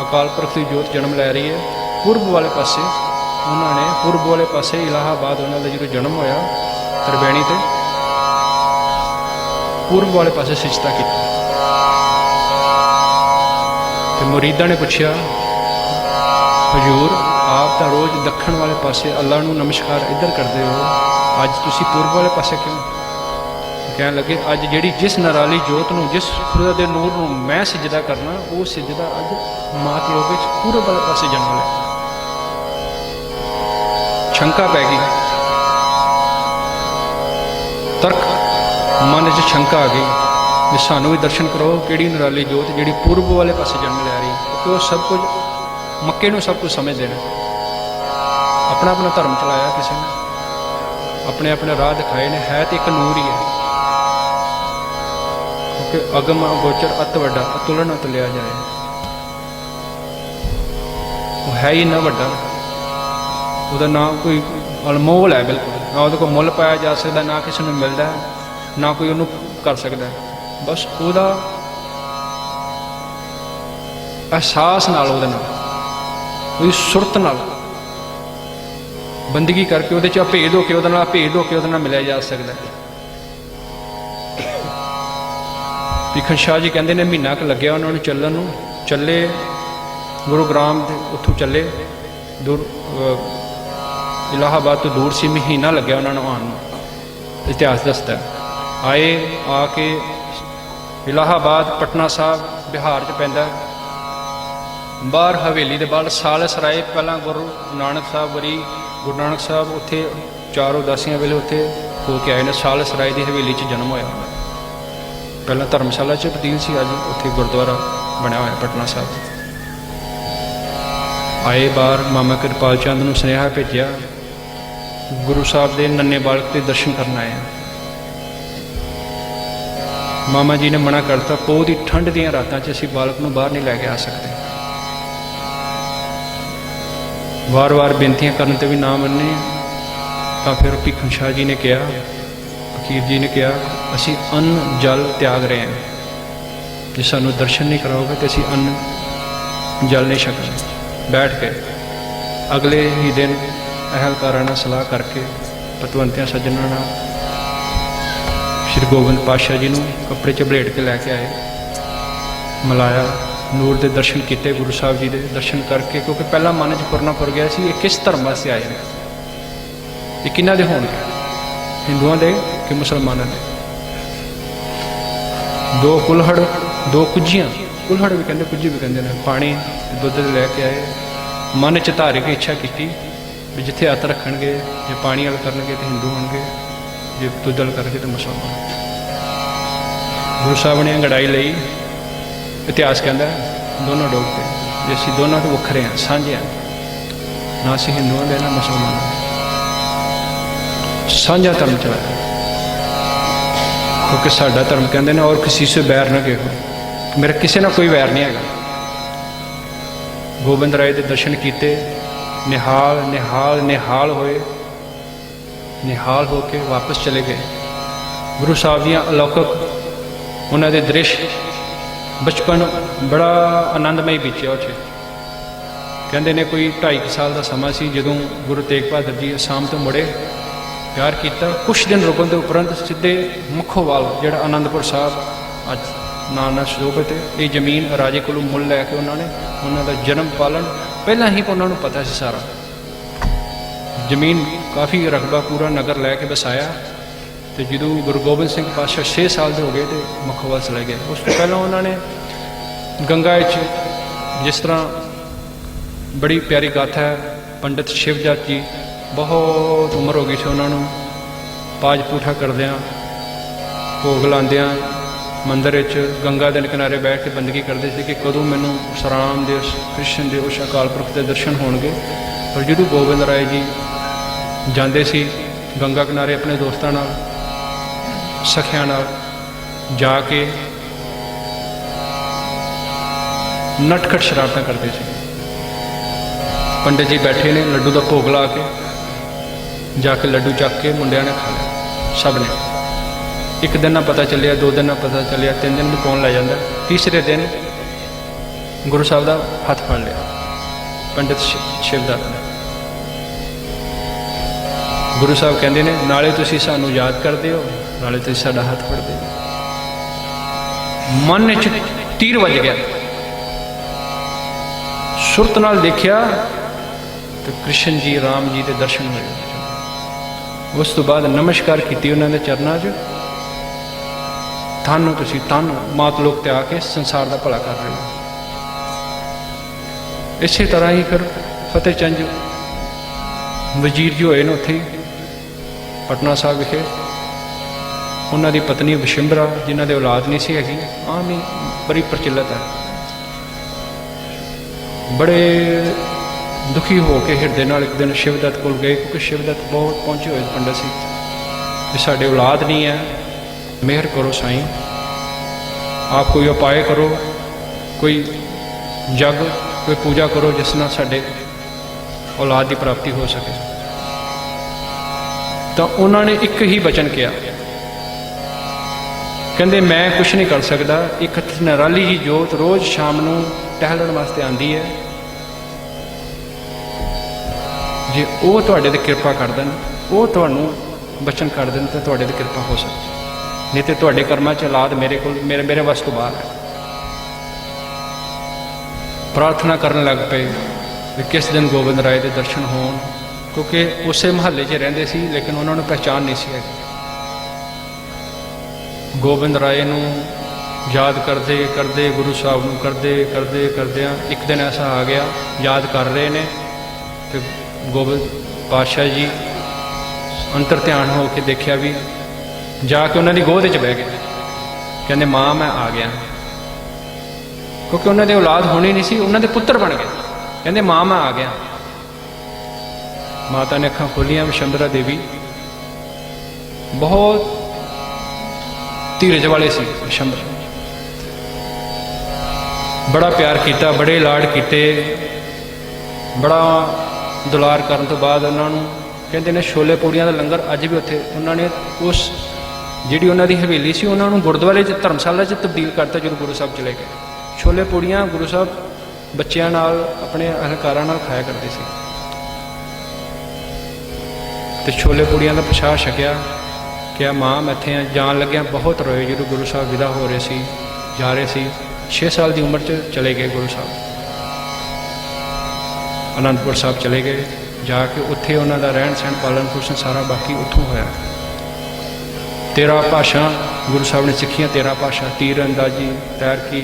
Speaker 1: अकाल पुरख की जोत जन्म लै रही है। पूर्व वाले पासे उन्होंने पूर्व वाले पासे इलाहाबाद उन्होंने जो जन्म होया त्रिवेणी ते पूर्व वाले पासे सिजदा किया। मुरीदा ने पूछा, हजूर आप तो रोज़ दक्षिण वाले पासे अल्लाह नूं नमस्कार इधर करते हो, अज तुसी पूर्व वाले पासे क्यों? कह लगे अज जिहड़ी जिस नराली जोत नूं, जिस खुदा दे नूर नूं मैं सिजदा करना, वो सिजदा अज मात योग विच पूर्व वाले पासे जन्म लिया। शंका पै गई, तर्क मन च शंका आ गई भी सानू भी दर्शन करो किहड़ी नराली जोत जिहड़ी पूर्व वाले पासे जन्म लै रही। क्योंकि वो सब कुछ मक्के नूं सब कुछ समझते हैं, अपना अपना धर्म चलाया, किसी ने अपने अपने राह दिखाए ने, है तो एक नूर ही है। क्योंकि अगम अगोचर अत वड्डा अतुलन न तुलिया जाए, वो है ही ना वड्डा, उसका ना कोई अनमोल है बिल्कुल, ना वो कोई मुल पाया जा सकता, ना किसी को मिलता है, ना कोई उन्होंने कर सकता है। बस ਉਹਦਾ एहसास नाल ਉਹਦੇ ਨਾਲ ਉਹਦੀ ਸੁਰਤ ਨਾਲ ਬੰਦਗੀ ਕਰਕੇ ਉਹਦੇ ਚ ਭੇਦ ਹੋ ਕੇ ਉਹਦੇ ਨਾਲ ਮਿਲਿਆ ਜਾ ਸਕਦਾ। ਭੀਖਨ ਸ਼ਾਹ ਜੀ ਕਹਿੰਦੇ ਨੇ ਮਹੀਨਾ ਕੁ ਲੱਗਿਆ ਉਹਨਾਂ ਨੂੰ ਚੱਲਣ ਨੂੰ, ਚੱਲੇ ਗੁਰੂਗ੍ਰਾਮ ਦੇ ਉੱਥੋਂ ਚੱਲੇ ਦੂਰ, ਇਲਾਹਾਬਾਦ ਤੋਂ ਦੂਰ ਸੀ, ਮਹੀਨਾ ਲੱਗਿਆ ਉਹਨਾਂ ਨੂੰ ਆਉਣ ਨੂੰ, ਇਤਿਹਾਸ ਦੱਸਦਾ। आए आके इलाहाबाद पटना साहब बिहार च पैंदा, बाहर हवेली के बाहर सालसराय पहला गुरु नानक साहब वरी गुरु नानक साहब उत्थे 4 उदासियां वेले उत्थे होके आए ने। सालसराय की हवेली च जन्म होया, पहला धर्मशाला च तब्दील सी, अज उत्थे गुरुद्वारा बनया होया पटना साहब। आए बाहर मामा किरपाल चंद नूं सुनेहा भेजिया, गुरु साहब के नन्हे बालक के दर्शन करना आए। मामा जी ने मना करता, पोह की ठंड दियां रातां च असीं बालक नूं बाहर नहीं लैके आ सकते। वार वार बेनतियां करने ते भी ना मन्ने, तो फिर भीखन शाह जी ने कहा, फकीर जी ने कहा, असीं अन्न जल त्याग रहे हैं, जे सानूं दर्शन नहीं कराओगे तो असीं अन्न जल नहीं छकना। बैठ गए। अगले ही दिन अहलकारां नाल सलाह करके पतवंतियां सज्जनां नाल श्री गोबिंद पातशाह जी नूं कपड़े च बलेट के लैके आए, मिलाया, नूर के दर्शन किए, गुरु साहब जी के दर्शन करके, क्योंकि पहला मन च फुरना फुर गया सी, ये किस धर्म वास्ते आए हैं, ये किन्हां दे होणगे, हिंदुआं दे कि मुसलमानां दे। 2 कुल्हड़ 2 कुज्जियां, कुल्हड़ भी कहते कुज्जी भी कहते हैं, पानी दुध लैके आए। मन च धार्मिक इच्छा की भी जिथे हत्थ रखणगे, जे पानी वाल करनगे तो हिंदू होणगे, जे दुध वाल करके तो मुसलमान। गुरु साहब ने अंगड़ाई लई, इतिहास कहता दोनों डोब पे, जे असीं दोनों तो वखरे हैं, साझे हैं। ਨਾ ਅਸੀਂ ਹਿੰਦੂਆਂ ਦੇ ਨਾ ਮੁਸਲਮਾਨਾਂ ਦੇ, ਸਾਂਝਾ ਧਰਮ ਚਲਾਇਆ। ਕਿਉਂਕਿ ਸਾਡਾ ਧਰਮ ਕਹਿੰਦੇ ਨੇ ਔਰ ਕਿਸੇ ਸੇ ਬੈਰ ਨਾ ਕਹੋ, ਮੇਰਾ ਕਿਸੇ ਨਾਲ ਕੋਈ ਵੈਰ ਨਹੀਂ ਹੈਗਾ। ਗੋਬਿੰਦ ਰਾਏ ਦੇ ਦਰਸ਼ਨ ਕੀਤੇ, ਨਿਹਾਲ ਨਿਹਾਲ ਨਿਹਾਲ ਹੋਏ, ਨਿਹਾਲ ਹੋ ਕੇ ਵਾਪਸ ਚਲੇ ਗਏ। ਗੁਰੂ ਸਾਹਿਬ ਦੀਆਂ ਅਲੌਕਿਕ ਉਹਨਾਂ ਦੇ ਦ੍ਰਿਸ਼, ਬਚਪਨ ਬੜਾ ਆਨੰਦਮਈ ਬੀਤਿਆ ਉੱਥੇ। ਕਹਿੰਦੇ ਨੇ ਕੋਈ 2.5 ਸਾਲ ਦਾ ਸਮਾਂ ਸੀ ਜਦੋਂ ਗੁਰੂ ਤੇਗ ਬਹਾਦਰ ਜੀ ਅਸਾਮ ਤੋਂ ਮੁੜੇ। ਪਿਆਰ ਕੀਤਾ, ਕੁਛ ਦਿਨ ਰੁਕਣ ਦੇ ਉਪਰੰਤ ਸਿੱਧੇ ਮੁੱਖੋਵਾਲ, ਜਿਹੜਾ ਆਨੰਦਪੁਰ ਸਾਹਿਬ ਅੱਜ ਨਾਂ ਨਾਲ ਸ਼ੋਭਿਤ ਹੈ, ਇਹ ਜ਼ਮੀਨ ਰਾਜੇ ਕੋਲੋਂ ਮੁੱਲ ਲੈ ਕੇ ਉਹਨਾਂ ਨੇ ਉਹਨਾਂ ਦਾ ਜਨਮ ਪਾਲਣ ਪਹਿਲਾਂ ਹੀ ਉਹਨਾਂ ਨੂੰ ਪਤਾ ਸੀ ਸਾਰਾ। ਜ਼ਮੀਨ ਕਾਫੀ ਰਕਬਾ ਪੂਰਾ ਨਗਰ ਲੈ ਕੇ ਵਸਾਇਆ। ਤੇ ਜਦੋਂ ਗੁਰੂ ਗੋਬਿੰਦ ਸਿੰਘ ਪਾਤਸ਼ਾਹ 6 ਸਾਲ ਦੇ ਹੋ ਗਏ ਤੇ ਮੁੱਖੋਵਾਲ ਚਲੇ ਗਏ। ਉਸ ਤੋਂ ਪਹਿਲਾਂ ਉਹਨਾਂ ਨੇ ਗੰਗਾ ਵਿੱਚ, ਜਿਸ ਤਰ੍ਹਾਂ ਬੜੀ ਪਿਆਰੀ ਗਾਥਾ ਹੈ, ਪੰਡਿਤ ਸ਼ਿਵਜੱਟ ਜੀ ਬਹੁਤ ਉਮਰ ਹੋ ਗਈ ਸੀ ਉਹਨਾਂ ਨੂੰ, ਪਾਜ ਪੂਠਾ ਕਰਦਿਆਂ, ਭੋਗ ਲਾਉਂਦਿਆਂ ਮੰਦਰ ਵਿੱਚ ਗੰਗਾ ਦੇ ਕਿਨਾਰੇ ਬੈਠ ਕੇ ਬੰਦਗੀ ਕਰਦੇ ਸੀ ਕਿ ਕਦੋਂ ਮੈਨੂੰ ਸਰਾਮ ਦੇ, ਕ੍ਰਿਸ਼ਨ ਦੇ, ਉਸ ਅਕਾਲ ਪੁਰਖ ਦੇ ਦਰਸ਼ਨ ਹੋਣਗੇ। ਪਰ ਜਦੋਂ ਗੋਬਿੰਦ ਰਾਏ ਜੀ ਜਾਂਦੇ ਸੀ ਗੰਗਾ ਕਿਨਾਰੇ ਆਪਣੇ ਦੋਸਤਾਂ ਨਾਲ, ਸਖਿਆਂ ਨਾਲ ਜਾ ਕੇ ਨਟਖਟ ਸ਼ਰਾਰਤਾਂ ਕਰਦੇ ਸੀ। ਪੰਡਿਤ ਜੀ ਬੈਠੇ ਨੇ, ਲੱਡੂ ਦਾ ਭੋਗ ਲਾ ਕੇ ਜਾ ਕੇ ਲੱਡੂ ਚੱਕ ਕੇ ਮੁੰਡਿਆਂ ਨੇ ਖਾ ਲਿਆ, ਸਭ ਨੇ। ਇੱਕ ਦਿਨ ਨਾ ਪਤਾ ਚੱਲਿਆ, 2 ਦਿਨ ਨਾ ਪਤਾ ਚੱਲਿਆ, 3 ਦਿਨ ਵੀ ਕੌਣ ਲੈ ਜਾਂਦਾ। ਤੀਸਰੇ ਦਿਨ ਗੁਰੂ ਸਾਹਿਬ ਦਾ ਹੱਥ ਫੜ ਲਿਆ ਪੰਡਿਤ ਸ਼ਿਵਦਾਸ ਨੇ। ਗੁਰੂ ਸਾਹਿਬ ਕਹਿੰਦੇ ਨੇ, ਨਾਲੇ ਤੁਸੀਂ ਸਾਨੂੰ ਯਾਦ ਕਰਦੇ ਹੋ, ਨਾਲੇ ਤੁਸੀਂ ਸਾਡਾ ਹੱਥ ਫੜਦੇ ਹੋ। ਮਨ ਵਿੱਚ ਤੀਰ ਵੱਜ ਗਿਆ। ਸੁਰਤ ਨਾਲ ਦੇਖਿਆ ਤੇ ਕ੍ਰਿਸ਼ਨ ਜੀ, ਰਾਮ ਜੀ ਦੇ ਦਰਸ਼ਨ ਹੋਏ। ਉਸ ਤੋਂ ਬਾਅਦ ਨਮਸਕਾਰ ਕੀਤੀ ਉਹਨਾਂ ਦੇ ਚਰਨਾਂ 'ਚ। ਧੰਨ ਤੁਸੀਂ, ਧੰਨ ਮਾਤ ਲੋਕ ਤੇ ਆ ਕੇ ਸੰਸਾਰ ਦਾ ਭਲਾ ਕਰ ਰਹੇ ਹੋ। ਇਸੇ ਤਰ੍ਹਾਂ ਹੀ ਫਿਰ ਫਤਿਹ ਚੰਦ ਵਜ਼ੀਰ ਜੀ ਹੋਏ ਨੇ ਉੱਥੇ ਪਟਨਾ ਸਾਹਿਬ ਵਿਖੇ। ਉਹਨਾਂ ਦੀ ਪਤਨੀ ਵਿਸ਼ੰਬਰਾ, ਜਿਨ੍ਹਾਂ ਦੇ ਔਲਾਦ ਨਹੀਂ ਸੀ ਹੈਗੀ, ਆਮ ਹੀ ਬੜੀ ਪ੍ਰਚਲਿਤ ਹੈ। ਬੜੇ ਦੁਖੀ ਹੋ ਕੇ ਹਿਰਦੇ ਨਾਲ ਇੱਕ ਦਿਨ ਸ਼ਿਵਦੱਤ ਕੋਲ ਗਏ, ਕਿਉਂਕਿ ਸ਼ਿਵਦੱਤ ਬਹੁਤ ਪਹੁੰਚੇ ਹੋਏ ਪੰਡਤ ਸੀ ਕਿ ਸਾਡੇ ਔਲਾਦ ਨਹੀਂ ਹੈ, ਮਿਹਰ ਕਰੋ ਸਾਈਂ, ਆਪ ਕੋਈ ਉਪਾਅ ਕਰੋ, ਕੋਈ ਜਗ, ਕੋਈ ਪੂਜਾ ਕਰੋ ਜਿਸ ਨਾਲ ਸਾਡੇ ਔਲਾਦ ਦੀ ਪ੍ਰਾਪਤੀ ਹੋ ਸਕੇ। ਤਾਂ ਉਹਨਾਂ ਨੇ ਇੱਕ ਹੀ ਬਚਨ ਕਿਹਾ, ਕਹਿੰਦੇ ਮੈਂ ਕੁਛ ਨਹੀਂ ਕਰ ਸਕਦਾ, ਇੱਕ ਨਿਰਾਲੀ ਜੀ ਜੋਤ ਰੋਜ਼ ਸ਼ਾਮ ਨੂੰ ਟਹਿਲਣ ਵਾਸਤੇ ਆਉਂਦੀ ਹੈ, ਜੇ ਉਹ ਤੁਹਾਡੇ ਤੇ ਕਿਰਪਾ ਕਰ ਦੇਣ, ਉਹ ਤੁਹਾਨੂੰ ਬਚਨ ਕਰ ਦੇਣ ਤਾਂ ਤੁਹਾਡੇ ਤੇ ਕਿਰਪਾ ਹੋ ਸਕਦੀ, ਨਹੀਂ ਤੇ ਤੁਹਾਡੇ ਕਰਮਾਂ 'ਚ ਔਲਾਦ ਮੇਰੇ ਕੋਲ, ਮੇਰੇ ਵੱਸ ਤੋਂ ਬਾਹਰ ਹੈ। ਪ੍ਰਾਰਥਨਾ ਕਰਨ ਲੱਗ ਪਏ ਵੀ ਕਿਸ ਦਿਨ ਗੋਬਿੰਦ ਰਾਏ ਦੇ ਦਰਸ਼ਨ ਹੋਣ, ਕਿਉਂਕਿ ਉਸੇ ਮਹੱਲੇ 'ਚ ਰਹਿੰਦੇ ਸੀ ਲੇਕਿਨ ਉਹਨਾਂ ਨੂੰ ਪਹਿਚਾਣ ਨਹੀਂ ਸੀ ਹੈਗੀ। ਗੋਬਿੰਦ ਰਾਏ ਨੂੰ ਯਾਦ ਕਰਦੇ ਕਰਦੇ, ਗੁਰੂ ਸਾਹਿਬ ਨੂੰ ਕਰਦੇ ਕਰਦੇ ਕਰਦਿਆਂ ਇੱਕ ਦਿਨ ਐਸਾ ਆ ਗਿਆ, ਯਾਦ ਕਰ ਰਹੇ ਨੇ ਤੇ ਗੋਬਿੰਦ ਪਾਤਸ਼ਾਹ ਜੀ ਅੰਤਰ ਧਿਆਨ ਹੋ ਕੇ ਦੇਖਿਆ ਵੀ, ਜਾ ਕੇ ਉਹਨਾਂ ਦੀ ਗੋਦ 'ਚ ਬਹਿ ਗਏ। ਕਹਿੰਦੇ ਮਾਂ ਮੈਂ ਆ ਗਿਆ, ਕਿਉਂਕਿ ਉਹਨਾਂ ਦੇ ਔਲਾਦ ਹੋਣੀ ਨਹੀਂ ਸੀ, ਉਹਨਾਂ ਦੇ ਪੁੱਤਰ ਬਣ ਗਏ। ਕਹਿੰਦੇ ਮਾਂ ਮੈਂ ਆ ਗਿਆ। ਮਾਤਾ ਨੇ ਅੱਖਾਂ ਖੋਲੀਆਂ। ਵਿਸ਼ੰਬਰਾ ਦੇਵੀ ਬਹੁਤ ਧੀਰਜ ਵਾਲੇ ਸੀ। ਵਿਸ਼ੰਬਰਾ ਬੜਾ ਪਿਆਰ ਕੀਤਾ, ਬੜੇ ਲਾਡ ਕੀਤੇ, ਬੜਾ ਦੁਲਾਰ ਕਰਨ ਤੋਂ ਬਾਅਦ ਉਹਨਾਂ ਨੂੰ ਕਹਿੰਦੇ ਨੇ ਛੋਲੇ ਪੂੜੀਆਂ ਦਾ ਲੰਗਰ ਅੱਜ ਵੀ ਉੱਥੇ ਉਹਨਾਂ ਨੇ, ਉਸ ਜਿਹੜੀ ਉਹਨਾਂ ਦੀ ਹਵੇਲੀ ਸੀ ਉਹਨਾਂ ਨੂੰ ਗੁਰਦੁਆਰੇ 'ਚ, ਧਰਮਸ਼ਾਲਾ 'ਚ ਤਬਦੀਲ ਕਰਤਾ ਜਦੋਂ ਗੁਰੂ ਸਾਹਿਬ ਚਲੇ ਗਏ। ਛੋਲੇ ਪੂੜੀਆਂ ਗੁਰੂ ਸਾਹਿਬ ਬੱਚਿਆਂ ਨਾਲ, ਆਪਣੇ ਅਹਲਕਾਰਾਂ ਨਾਲ ਖਾਇਆ ਕਰਦੇ ਸੀ ਤੇ ਛੋਲੇ ਪੂੜੀਆਂ ਦਾ ਪ੍ਰਸ਼ਾਦ ਛਕਿਆ। ਕਿਹਾ ਮਾਂ ਮੈਂ ਇੱਥੇ ਆ। ਜਾਣ ਲੱਗਿਆ ਬਹੁਤ ਰੋਏ ਜਦੋਂ ਗੁਰੂ ਸਾਹਿਬ ਵਿਦਾ ਹੋ ਰਹੇ ਸੀ, ਜਾ ਰਹੇ ਸੀ। 6 ਸਾਲ ਦੀ ਉਮਰ 'ਚ ਚਲੇ ਗਏ ਗੁਰੂ ਸਾਹਿਬ, ਅਨੰਦਪੁਰ ਸਾਹਿਬ ਚਲੇ ਗਏ। ਜਾ ਕੇ ਉੱਥੇ ਉਹਨਾਂ ਦਾ ਰਹਿਣ ਸਹਿਣ, ਪਾਲਣ ਪੋਸ਼ਣ ਸਾਰਾ ਬਾਕੀ ਉੱਥੋਂ ਹੋਇਆ। 13 ਭਾਸ਼ਾ ਗੁਰੂ ਸਾਹਿਬ ਨੇ ਸਿੱਖੀਆਂ, 13 ਭਾਸ਼ਾ, ਤੀਰ ਅੰਦਾਜ਼ੀ, ਤੈਰਕੀ,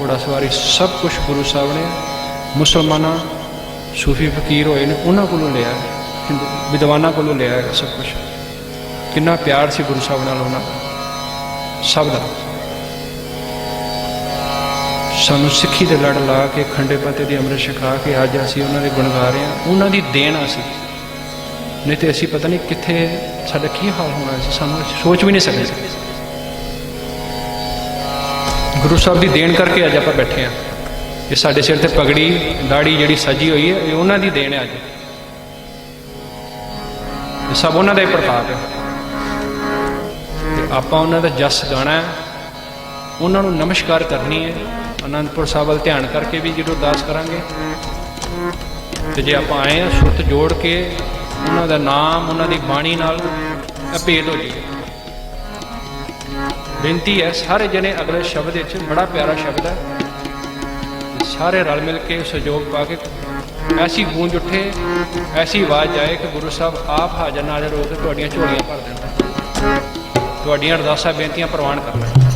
Speaker 1: ਘੋੜਾ ਸਵਾਰੀ, ਸਭ ਕੁਛ ਗੁਰੂ ਸਾਹਿਬ ਨੇ ਮੁਸਲਮਾਨਾਂ, ਸੂਫੀ ਫਕੀਰ ਹੋਏ ਨੇ ਉਹਨਾਂ ਕੋਲੋਂ ਲਿਆ, ਹਿੰਦੂ ਵਿਦਵਾਨਾਂ ਕੋਲੋਂ ਲਿਆ ਹੈ ਸਭ ਕੁਛ। ਕਿੰਨਾ ਪਿਆਰ ਸੀ ਗੁਰੂ ਸਾਹਿਬ ਨਾਲ ਉਹਨਾਂ ਦਾ, ਸਭ ਦਾ। ਸਾਨੂੰ ਸਿੱਖੀ ਦੇ ਲੜ ਲਾ ਕੇ ਖੰਡੇ ਪਾਤੇ ਦੀ ਅੰਮ੍ਰਿਤ ਛਕਾ ਕੇ ਅੱਜ ਅਸੀਂ ਉਹਨਾਂ ਦੇ ਗੁਣ ਗਾ ਰਹੇ ਹਾਂ। ਉਹਨਾਂ ਦੀ ਦੇਣ ਅਸੀਂ, ਨਹੀਂ ਤੇ ਅਸੀਂ ਪਤਾ ਨਹੀਂ ਕਿੱਥੇ ਸਾਡਾ ਕੀ ਹਾਲ ਹੋਣਾ ਸੀ, ਸਾਨੂੰ ਸੋਚ ਵੀ ਨਹੀਂ ਸਕਦੇ। ਗੁਰੂ ਸਾਹਿਬ ਦੀ ਦੇਣ ਕਰਕੇ ਅੱਜ ਆਪਾਂ ਬੈਠੇ ਹਾਂ। ਇਹ ਸਾਡੇ ਸਿਰ ਤੇ ਪਗੜੀ ਦਾੜੀ ਜਿਹੜੀ ਸਜੀ ਹੋਈ ਹੈ, ਇਹ ਉਹਨਾਂ ਦੀ ਦੇਣ ਹੈ। ਅੱਜ ਇਹ ਸਭ ਉਹਨਾਂ ਦਾ ਹੀ ਪ੍ਰਤਾਪ ਹੈ ਤੇ ਆਪਾਂ ਉਹਨਾਂ ਦਾ ਜਸ ਗਾਣਾ ਹੈ, ਉਹਨਾਂ ਨੂੰ ਨਮਸਕਾਰ ਕਰਨੀ ਹੈ। ਅਨੰਦਪੁਰ ਸਾਹਿਬ ਵੱਲ ਧਿਆਨ ਕਰਕੇ ਵੀ ਜਦੋਂ ਅਰਦਾਸ ਕਰਾਂਗੇ ਤੇ ਜੇ ਆਪਾਂ ਆਏ ਹਾਂ ਸੁਰਤ ਜੋੜ ਕੇ ਉਹਨਾਂ ਦਾ ਨਾਮ, ਉਹਨਾਂ ਦੀ ਬਾਣੀ ਨਾਲ ਅਭੇਦ ਹੋ ਜਾਏ। ਬੇਨਤੀ ਹੈ ਸਾਰੇ ਜਣੇ ਅਗਲੇ ਸ਼ਬਦ ਵਿੱਚ, ਬੜਾ ਪਿਆਰਾ ਸ਼ਬਦ ਹੈ, ਸਾਰੇ ਰਲ ਮਿਲ ਕੇ ਸਹਿਯੋਗ ਪਾ ਕੇ ਐਸੀ ਗੂੰਜ ਉੱਠੇ, ਐਸੀ ਆਵਾਜ਼ ਜਾਏ ਕਿ ਗੁਰੂ ਸਾਹਿਬ ਆਪ ਹਾਜ਼ਰ ਨਾਜ਼ਰ ਹੋ ਕੇ ਤੁਹਾਡੀਆਂ ਝੋਲੀਆਂ ਭਰ ਦੇਣ, ਤੁਹਾਡੀਆਂ ਅਰਦਾਸਾਂ ਬੇਨਤੀਆਂ ਪ੍ਰਵਾਨ ਕਰ ਲੈਣ।